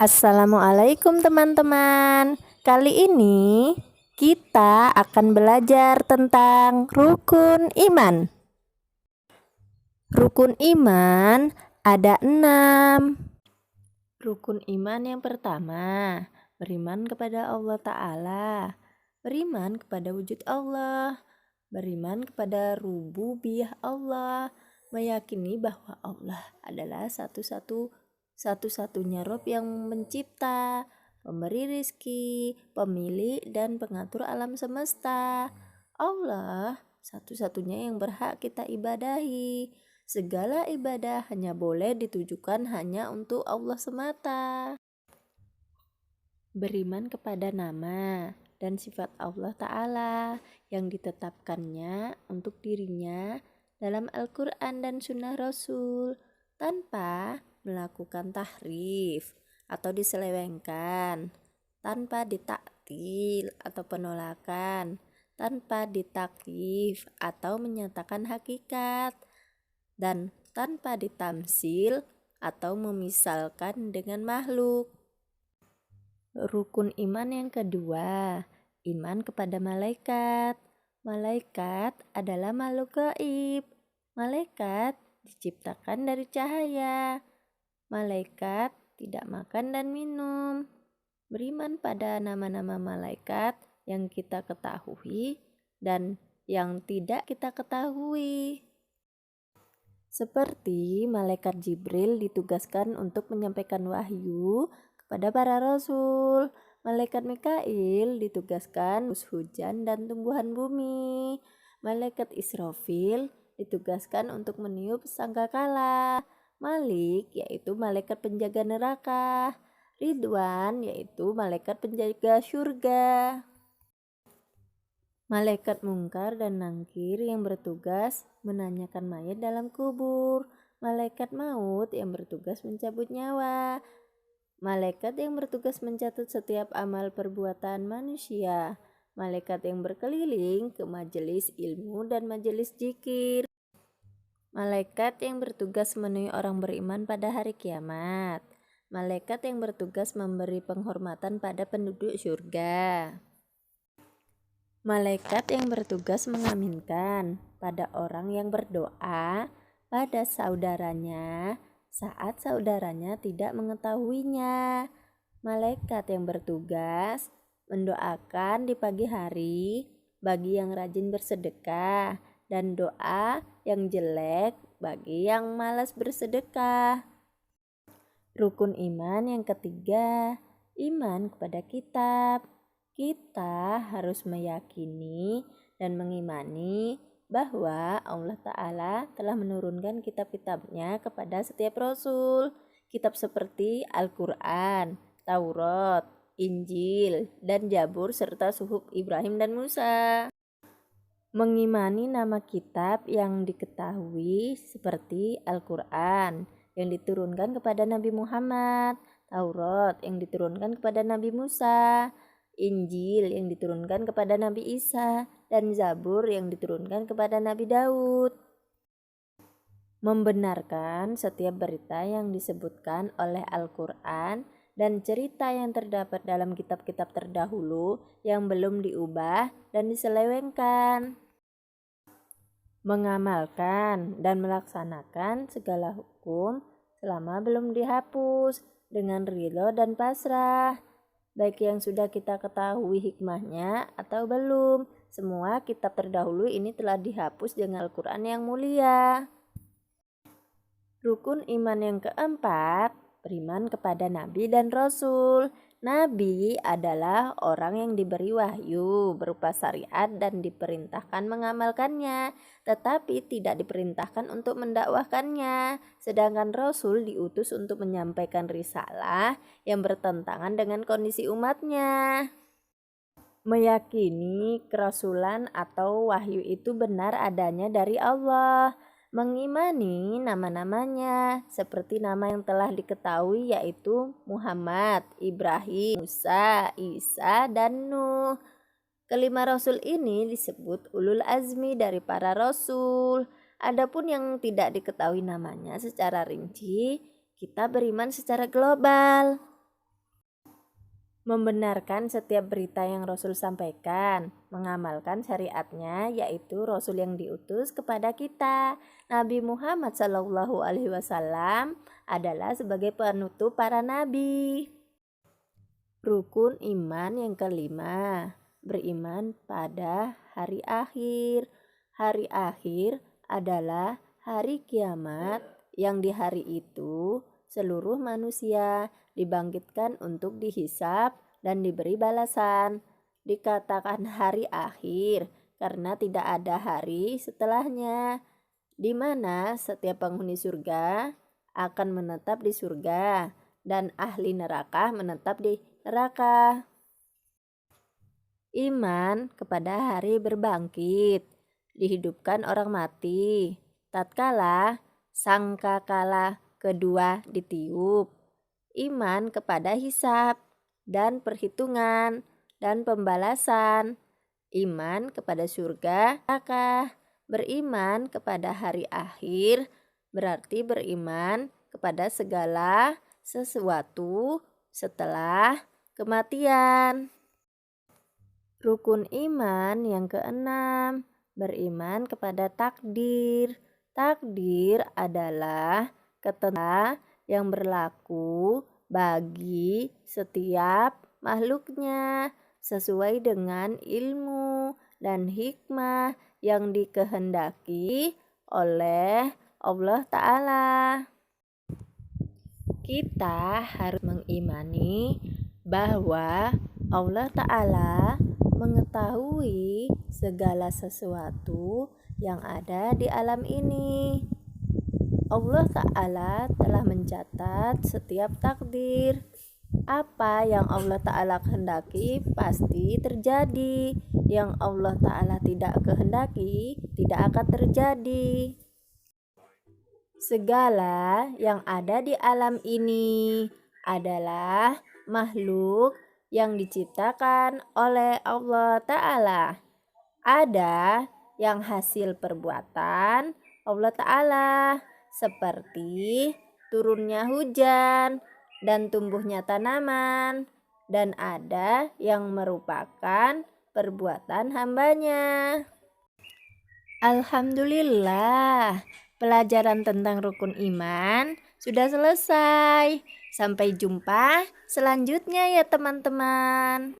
Assalamualaikum teman-teman. Kali ini kita akan belajar tentang rukun iman. Rukun iman ada 6. Rukun iman yang pertama, beriman kepada Allah Ta'ala, beriman kepada wujud Allah, beriman kepada rububiyah Allah, meyakini bahwa Allah adalah satu-satunya Rob yang mencipta, pemberi rizki, pemilik dan pengatur alam semesta. Allah satu-satunya yang berhak kita ibadahi. Segala ibadah hanya boleh ditujukan hanya untuk Allah semata. Beriman kepada nama dan sifat Allah Ta'ala yang ditetapkannya untuk dirinya dalam Al-Quran dan Sunnah Rasul tanpa melakukan tahrif atau diselewengkan, tanpa ditaktil atau penolakan, tanpa ditakyif atau menyatakan hakikat, dan tanpa ditamsil atau memisalkan dengan makhluk. Rukun iman yang kedua, iman kepada malaikat. Malaikat adalah makhluk gaib. Malaikat diciptakan dari cahaya. Malaikat tidak makan dan minum. Beriman pada nama-nama malaikat yang kita ketahui dan yang tidak kita ketahui. Seperti malaikat Jibril ditugaskan untuk menyampaikan wahyu kepada para rasul. Malaikat Mikail ditugaskan hujan dan tumbuhan bumi. Malaikat Israfil ditugaskan untuk meniup sangkakala. Malik yaitu malaikat penjaga neraka. Ridwan yaitu malaikat penjaga surga. Malaikat Mungkar dan Nangkir yang bertugas menanyakan mayat dalam kubur. Malaikat Maut yang bertugas mencabut nyawa. Malaikat yang bertugas mencatat setiap amal perbuatan manusia. Malaikat yang berkeliling ke majelis ilmu dan majelis zikir. Malaikat yang bertugas memenuhi orang beriman pada hari kiamat. Malaikat yang bertugas memberi penghormatan pada penduduk surga. Malaikat yang bertugas mengaminkan pada orang yang berdoa pada saudaranya saat saudaranya tidak mengetahuinya. Malaikat yang bertugas mendoakan di pagi hari bagi yang rajin bersedekah dan doa yang jelek bagi yang malas bersedekah. Rukun iman yang ketiga, iman kepada kitab. Kita harus meyakini dan mengimani bahwa Allah Ta'ala telah menurunkan kitab-kitabnya kepada setiap rasul. Kitab seperti Al-Quran, Taurat, Injil, dan Zabur serta Suhuf Ibrahim dan Musa. Mengimani nama kitab yang diketahui seperti Al-Quran yang diturunkan kepada Nabi Muhammad, Taurat yang diturunkan kepada Nabi Musa, Injil yang diturunkan kepada Nabi Isa, dan Zabur yang diturunkan kepada Nabi Daud. Membenarkan setiap berita yang disebutkan oleh Al-Quran dan cerita yang terdapat dalam kitab-kitab terdahulu yang belum diubah dan diselewengkan. Mengamalkan dan melaksanakan segala hukum selama belum dihapus dengan ridho dan pasrah. Baik yang sudah kita ketahui hikmahnya atau belum, semua kitab terdahulu ini telah dihapus dengan Al-Quran yang mulia. Rukun iman yang keempat, beriman kepada Nabi dan Rasul. Nabi adalah orang yang diberi wahyu berupa syariat dan diperintahkan mengamalkannya, tetapi tidak diperintahkan untuk mendakwahkannya. Sedangkan Rasul diutus untuk menyampaikan risalah yang bertentangan dengan kondisi umatnya. Meyakini kerasulan atau wahyu itu benar adanya dari Allah. Mengimani nama-namanya seperti nama yang telah diketahui yaitu Muhammad, Ibrahim, Musa, Isa, dan Nuh. Kelima rasul ini disebut ulul azmi dari para rasul. Adapun yang tidak diketahui namanya secara rinci, kita beriman secara global. membenarkan setiap berita yang Rasul sampaikan, mengamalkan syariatnya, yaitu Rasul yang diutus kepada kita. Nabi Muhammad SAW adalah sebagai penutup para nabi. Rukun iman yang kelima, beriman pada hari akhir. Hari akhir adalah hari kiamat yang di hari itu seluruh manusia dibangkitkan untuk dihisap dan diberi balasan. Dikatakan hari akhir karena tidak ada hari setelahnya, di mana setiap penghuni surga akan menetap di surga dan ahli neraka menetap di neraka. Iman kepada hari berbangkit, dihidupkan orang mati, tatkala sangkakala kedua ditiup. Iman kepada hisab dan perhitungan dan pembalasan. Iman kepada surga, neraka. Beriman kepada hari akhir berarti beriman kepada segala sesuatu setelah kematian. Rukun iman yang keenam, beriman kepada takdir. Takdir adalah ketentuan yang berlaku bagi setiap makhluknya sesuai dengan ilmu dan hikmah yang dikehendaki oleh Allah Ta'ala. Kita harus mengimani bahwa Allah Ta'ala mengetahui segala sesuatu yang ada di alam ini. Allah Ta'ala telah mencatat setiap takdir. Apa yang Allah Ta'ala kehendaki pasti terjadi. Yang Allah Ta'ala tidak kehendaki tidak akan terjadi. Segala yang ada di alam ini adalah makhluk yang diciptakan oleh Allah Ta'ala. Ada yang hasil perbuatan Allah Ta'ala, seperti turunnya hujan dan tumbuhnya tanaman, dan ada yang merupakan perbuatan hambanya. Alhamdulillah, pelajaran tentang rukun iman sudah selesai. Sampai jumpa selanjutnya ya teman-teman.